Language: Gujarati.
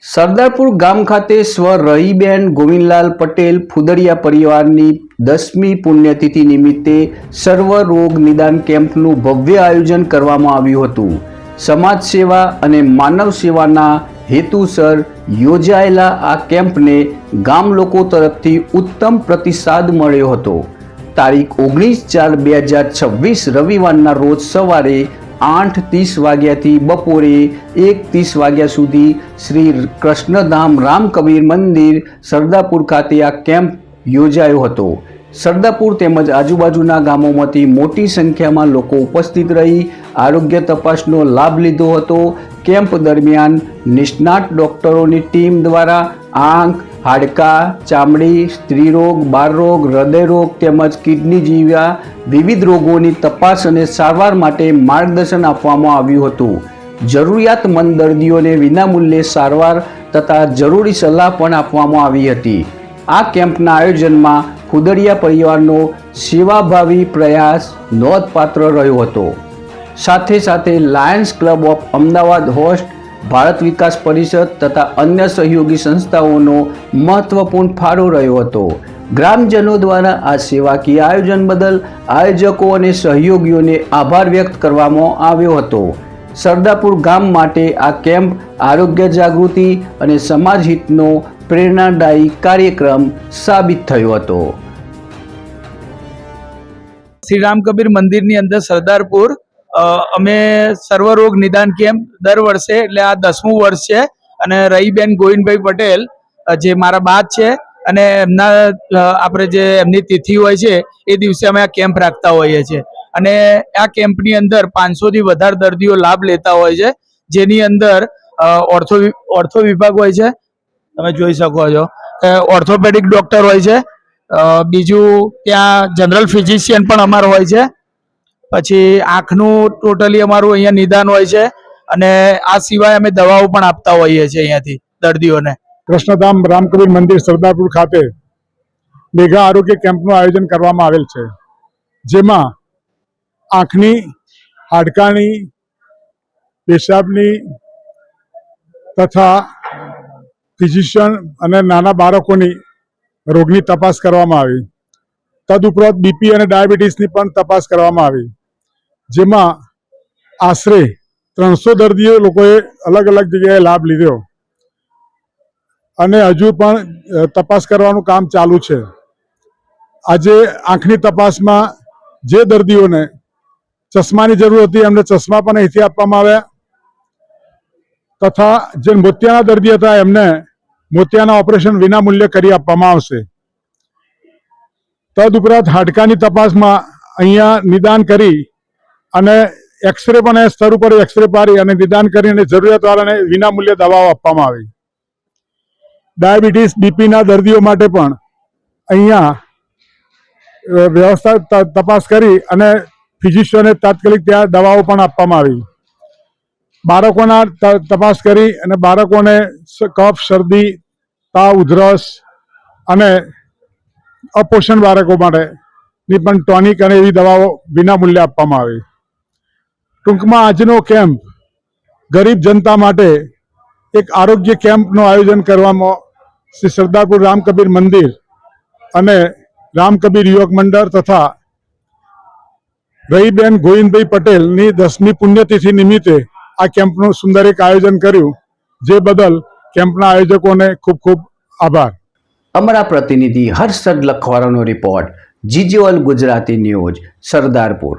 સરદારપુર ગામ ખાતે સ્વ રહીબેન ગોવિંદલાલ પટેલ ફુદડિયા પરિવારની 10મી પુણ્યતિથિ નિમિત્તે સર્વ રોગ નિદાન કેમ્પનું ભવ્ય આયોજન કરવામાં આવ્યું હતું। સમાજ સેવા અને માનવ સેવાના હેતુસર યોજાયેલા આ કેમ્પને ગામ લોકો તરફથી ઉત્તમ પ્રતિસાદ મળ્યો હતો। તારીખ 19/4/2026 રવિવારના રોજ સવારે 8:30 વાગ્યાથી બપોરે 1:30 વાગ્યા સુધી શ્રી કૃષ્ણધામ રામકબીર મંદિર સરદારપુર ખાતે આ કેમ્પ યોજાયો હતો। સરદારપુર તેમજ આજુબાજુના ગામોમાંથી મોટી સંખ્યામાં લોકો ઉપસ્થિત રહી આરોગ્ય તપાસનો લાભ લીધો હતો। કેમ્પ દરમિયાન નિષ્ણાત ડોક્ટરોની ટીમ દ્વારા આંખ, હાડકાં, ચામડી, સ્ત્રીરોગ, બાળરોગ, હૃદયરોગ તેમજ કિડની જેવા વિવિધ રોગોની તપાસ અને સારવાર માટે માર્ગદર્શન આપવામાં આવ્યું હતું। જરૂરિયાતમંદ દર્દીઓને વિનામૂલ્યે સારવાર તથા જરૂરી સલાહ પણ આપવામાં આવી હતી। આ કેમ્પના આયોજનમાં ફુદડિયા પરિવારનો સેવાભાવી પ્રયાસ નોંધપાત્ર રહ્યો હતો। સાથે સાથે Lions Club of Ahmedabad host, Bharat Vikas Parishad તથા અન્ય સહયોગી સંસ્થાઓનો મહત્વપૂર્ણ ફાળો રહ્યો હતો। ગ્રામજનો દ્વારા આ સેવાકીય આયોજન બદલ આયોજકો અને સહયોગીઓને આભાર વ્યક્ત કરવામાં આવ્યો હતો। સરદારપુર ગામ માટે આ કેમ્પ આરોગ્ય જાગૃતિ અને સમાજ હિતનો પ્રેરણાદાયી કાર્યક્રમ સાબિત થયો હતો। શ્રી રામકબીર મંદિરની અંદર સરદારપુર અમે સર્વરોગ નિદાન કેમ્પ દર વર્ષે એટલે આ 10મું વર્ષ છે અને રહીબેન ગોવિંદભાઈ પટેલ જે મારા બા છે અને એમના આપણે જે એમની તિથિ હોય છે એ દિવસે અમે આ કેમ્પ રાખતા હોઈએ છીએ અને આ કેમ્પની અંદર 500થી વધારે દર્દીઓ લાભ લેતા હોય છે, જેની અંદર ઓર્થો વિભાગ હોય છે, તમે જોઈ શકો છો, ઓર્થોપેડિક ડોક્ટર હોય છે, બીજું ત્યાં જનરલ ફિઝિશિયન પણ અમારો હોય છે, પછી આંખનું ટોટલી અમારું અહીંયા નિદાન હોય છે અને આ સિવાય અમે દવાઓ પણ આપતા હોઈએ છીએ અહીંયાથી દર્દીઓને। કૃષ્ણધામ રામકબીર મંદિર સરદારપુર ખાતે મેગા આરોગ્ય કેમ્પનું આયોજન કરવામાં આવેલ છે, જેમાં આંખની, હાડકાની, પેશાબની તથા ફિઝિશિયન અને નાના બાળકોની રોગની તપાસ કરવામાં આવી। તદુપરાંત બીપી અને ડાયાબિટીસની પણ તપાસ કરવામાં આવી, જેમાં આશરે 300 દર્દીઓ લોકોએ અલગ અલગ જગ્યાએ લાભ લીધો અને હજુ પણ તપાસ કરવાનું કામ ચાલુ છે। આજે આંખની તપાસમાં જે દર્દીઓને ચશ્માની જરૂર હતી એમને ચશ્મા પણ અહીંથી આપવામાં આવ્યા તથા જે મોતિયાના દર્દી હતા એમને મોતિયાના ઓપરેશન વિનામૂલ્યે કરી આપવામાં આવશે। તદુપરાંત હાડકાની તપાસમાં અહીંયા નિદાન કરી અને એક્સરે પણ એ સ્તર ઉપર એક્સરે પાડી અને નિદાન કરીને જરૂરિયાતવાળાને વિનામૂલ્યે દવાઓ આપવામાં આવી। ડાયાબિટીસ, બીપીના દર્દીઓ માટે પણ અહીંયા વ્યવસ્થા તપાસ કરી અને ફિઝિશિયને તાત્કાલિક ત્યાં દવાઓ પણ આપવામાં આવી। બાળકોના તપાસ કરી અને બાળકોને કફ, શરદી, તાવ, ઉધરસ અને અપોષણ બાળકો માટેની પણ ટોનિક અને એવી દવાઓ વિનામૂલ્યે આપવામાં આવી। ટૂંકમાં આજનો કેમ્પ ગરીબ જનતા માટે એક આરોગ્ય કેમ્પનું આયોજન કરવામાં શ્રી સરદારપુર રામકબીર મંદિર અને રામકબીર યુવક મંડળ તથા રહીબેન ગોવિંદભાઈ પટેલની 10મી પુણ્યતિથિ નિમિત્તે આ કેમ્પનું સુંદર એક આયોજન કર્યું, જે બદલ કેમ્પના આયોજકોને ખૂબ ખૂબ આભાર। અમારા પ્રતિનિધિ હર્ષદ લખવારાનો report, GJOL Gujarati news, Sardarpur.